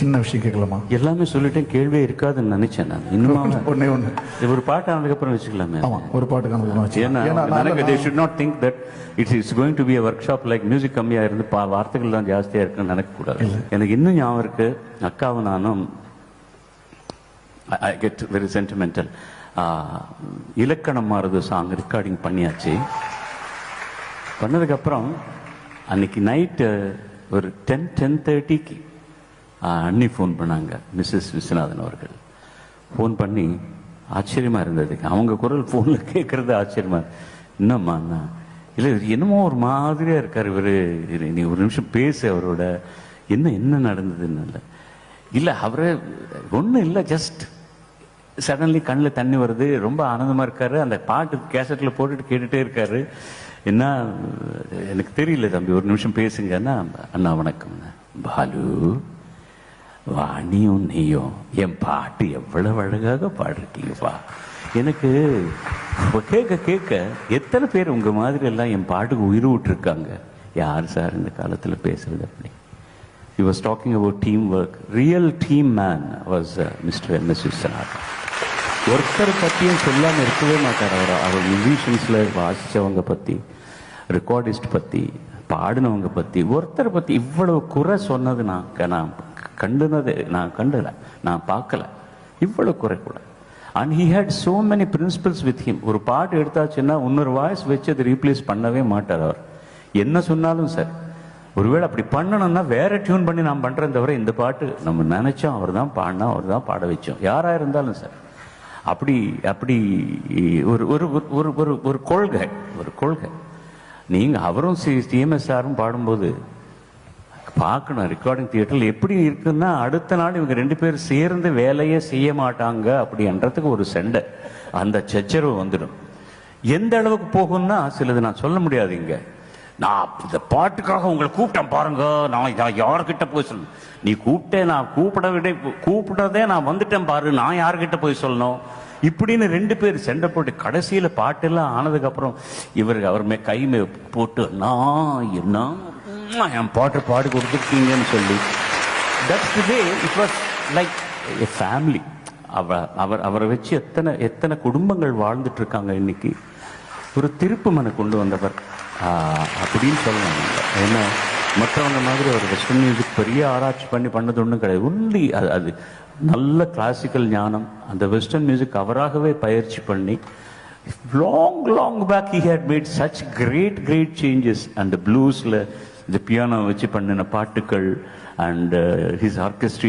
சின்ன விஷயம் கேட்கலாமா? எல்லாமே சொல்லிட்டேன், கேள்வியே இருக்காதுன்னு நினைச்சேன் நான். இன்னும் ஒன்னே ஒன்று ஒரு பாட்டு ஆனதுக்கப்புறம் வச்சுக்கலாமே. ஆமா, ஒரு பாட்டு காணலாம். ஏன்னா they should not think that it is going to be a workshop like music கம்மியா இருந்து வார்த்தைகள் தான் ஜாஸ்தியா இருக்குன்னு நினைக்க கூடாது. எனக்கு இன்னும் ஞாபகம் இருக்கு, அக்காவும் நானும் I get very sentimental. இலக்கணம் மாறுது சாங் ரெக்கார்டிங் பண்ணியாச்சு. பண்ணதுக்கப்புறம் அன்னைக்கு நைட்டு ஒரு 10:30க்கு அண்ணி ஃபோன் பண்ணாங்க, மிஸ்ஸஸ் விஸ்வநாதன் அவர்கள். ஃபோன் பண்ணி ஆச்சரியமாக இருந்தது, அவங்க குரல் ஃபோனில் கேட்குறது ஆச்சரியமாக. என்னம்மா அண்ணா, இல்லை என்னமோ ஒரு மாதிரியாக இருக்கார் இவர், நீ ஒரு நிமிஷம் பேசு அவரோட, என்ன நடந்ததுன்னு. இல்லை அவரே ஒன்றும் இல்லை, ஜஸ்ட் சடன்லி கண்ணில் தண்ணி வருது, ரொம்ப ஆனந்தமாக இருக்காரு. அந்த பாட்டு கேசட்டில் போட்டுட்டு கேட்டுகிட்டே இருக்காரு. என்ன எனக்கு தெரியல தம்பி, ஒரு நிமிஷம் பேசுங்கன்னா. அண்ணா வணக்கம், பாலு வாணியும் நீயும் என் பாட்டு எவ்வளவு அழகாக பாடிருக்கீங்கப்பா. எனக்கு கேட்க கேட்க எத்தனை பேர் உங்க மாதிரி எல்லாம் என் பாட்டுக்கு உயிர் விட்டுருக்காங்க. யார் சார் இந்த காலத்தில் பேசுறது அப்படி? He was talking about teamwork. Real team man was Mr. M.S. Viswanathan. ஒருத்தர் பற்றியும் சொல்லாமல் இருக்கவே மாட்டார். அவர் மியூசிஷியன்ஸில் வாசித்தவங்க பற்றி, ரெக்கார்டிஸ்ட் பற்றி, பாடினவங்க பற்றி, ஒருத்தரை பற்றி இவ்வளவு குறை சொன்னது நான் கண்டல, நான் பார்க்கல. இவ்வளவு குறை கூட. And he had so many principles with him. ஒரு பாட்டு எடுத்தாச்சுன்னா இன்னொரு வாய்ஸ் வச்சு அதை ரீப்ளேஸ் பண்ணவே மாட்டார் அவர். என்ன சொன்னாலும் சார், ஒருவேளை அப்படி பண்ணணும்னா வேற டியூன் பண்ணி நான் பண்றேன் தவிர, இந்த பாட்டு நம்ம நினைச்சோம் அவர் தான் பாடினா, அவர் தான் பாட வச்சோம், யாரா இருந்தாலும் சார். அப்படி அப்படி ஒரு ஒரு ஒரு ஒரு கொள்கை, ஒரு கொள்கை. நீங்க அவரும் டிஎம்எஸ்ஆரும் பாடும்போது பார்க்கணும், ரெக்கார்டிங் தியேட்டரில் எப்படி இருக்குன்னா, அடுத்த நாள் இவங்க 2 பேரும் சேர்ந்து வேலையே செய்ய மாட்டாங்க அப்படின்றதுக்கு ஒரு சண்டை, அந்த சச்சரவு வந்துடும். எந்த அளவுக்கு போகும்னா சிலது நான் சொல்ல முடியாது இங்க. நான் இந்த பாட்டுக்காக உங்களை கூப்பிட்டேன் பாருங்க, நான் யார்கிட்ட போய் சொல்லணும்? நீ கூப்பிட்டேன், நான் கூப்பிடதே நான் வந்துட்டேன் பாரு, நான் யார்கிட்ட போய் சொல்லணும்? இப்படின்னு 2 பேர் சண்டை போட்டு கடைசியில பாட்டெல்லாம் ஆனதுக்கு அப்புறம் அவர் கைமே போட்டு, நான் என்ன என் பாட்டு பாடி கொடுத்துருக்கீங்கன்னு சொல்லி, that's the way it was like a family. அவரை வச்சு எத்தனை குடும்பங்கள் வாழ்ந்துட்டு இருக்காங்க இன்னைக்கு. ஒரு திருப்பு மனை கொண்டு வந்தவர் அப்படின்னு சொல்லலாம். ஏன்னா மற்றவங்க மாதிரி அவர் வெஸ்டர்ன் மியூசிக் பெரிய ஆராய்ச்சி பண்ணது ஒன்றும் கிடையாது. ஒன்லி அது நல்ல கிளாசிக்கல் ஞானம். அந்த வெஸ்டர்ன் மியூசிக் அவராகவே பயிற்சி பண்ணி long back he had made such great changes. அந்த ப்ளூஸில் இந்த பியானோ வச்சு பண்ணின பாட்டுகள் அண்ட் his orchestration